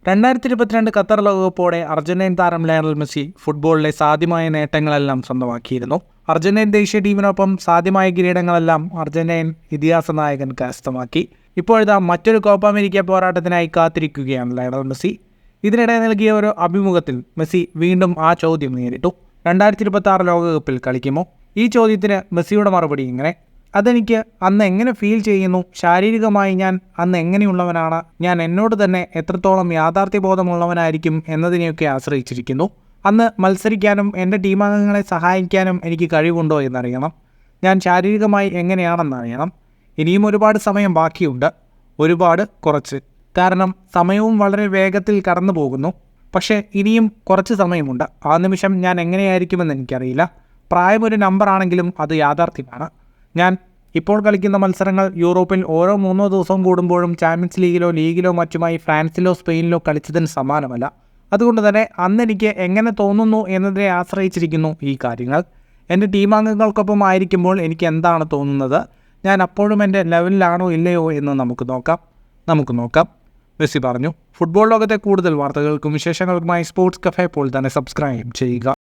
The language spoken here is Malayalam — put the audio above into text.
2022 ഖത്തർ ലോകകപ്പോടെ അർജന്റീൻ താരം ലയണൽ മെസ്സി ഫുട്ബോളിലെ സാധ്യമായ നേട്ടങ്ങളെല്ലാം സ്വന്തമാക്കിയിരുന്നു. അർജന്റീൻ ദേശീയ ടീമിനൊപ്പം സാധ്യമായ കിരീടങ്ങളെല്ലാം അർജന്റീൻ ഇതിഹാസ നായകൻ കരസ്ഥമാക്കി. ഇപ്പോഴിതാ മറ്റൊരു കോപ്പ അമേരിക്ക പോരാട്ടത്തിനായി കാത്തിരിക്കുകയാണ് ലയണൽ മെസ്സി. ഇതിനിടെ നൽകിയ ഒരു അഭിമുഖത്തിൽ മെസ്സി വീണ്ടും ആ ചോദ്യം നേരിട്ടു. 2026 ലോകകപ്പിൽ കളിക്കുമോ? ഈ ചോദ്യത്തിന് മെസ്സിയുടെ മറുപടി ഇങ്ങനെ: അതെനിക്ക് അന്ന് എങ്ങനെ ഫീൽ ചെയ്യുന്നു, ശാരീരികമായി ഞാൻ അന്ന് എങ്ങനെയുള്ളവനാണ്, ഞാൻ എന്നോട് തന്നെ എത്രത്തോളം യാഥാർത്ഥ്യബോധമുള്ളവനായിരിക്കും എന്നതിനെയൊക്കെ ആശ്രയിച്ചിരിക്കുന്നു. അന്ന് മത്സരിക്കാനും എൻ്റെ ടീമംഗങ്ങളെ സഹായിക്കാനും എനിക്ക് കഴിവുണ്ടോ എന്നറിയണം. ഞാൻ ശാരീരികമായി എങ്ങനെയാണെന്നറിയണം. ഇനിയും ഒരുപാട് സമയം ബാക്കിയുണ്ട്, കുറച്ച്. കാരണം സമയവും വളരെ വേഗത്തിൽ കടന്നു പോകുന്നു. പക്ഷേ ഇനിയും കുറച്ച് സമയമുണ്ട്. ആ നിമിഷം ഞാൻ എങ്ങനെയായിരിക്കുമെന്ന് എനിക്കറിയില്ല. പ്രായം ഒരു നമ്പറാണെങ്കിലും അത് യാഥാർത്ഥ്യമാണ്. ഞാൻ ഇപ്പോൾ കളിക്കുന്ന മത്സരങ്ങൾ യൂറോപ്പിൽ ഓരോ 3 ദിവസം കൂടുമ്പോഴും ചാമ്പ്യൻസ് ലീഗിലോ മറ്റുമായി ഫ്രാൻസിലോ സ്പെയിനിലോ കളിച്ചതിന് സമാനമല്ല. അതുകൊണ്ട് തന്നെ അന്ന് എനിക്ക് എങ്ങനെ തോന്നുന്നു എന്നതിനെ ആശ്രയിച്ചിരിക്കുന്നു ഈ കാര്യങ്ങൾ. എൻ്റെ ടീമംഗങ്ങൾക്കൊപ്പം ആയിരിക്കുമ്പോൾ എനിക്ക് എന്താണ് തോന്നുന്നത്, ഞാൻ അപ്പോഴും എൻ്റെ ലെവലിലാണോ ഇല്ലയോ എന്ന് നമുക്ക് നോക്കാം മെസ്സി പറഞ്ഞു. ഫുട്ബോൾ ലോകത്തെ കൂടുതൽ വാർത്തകൾക്കും വിശേഷങ്ങൾക്കുമായി സ്പോർട്സ് കഫേ ഇപ്പോൾ തന്നെ സബ്സ്ക്രൈബ് ചെയ്യുക.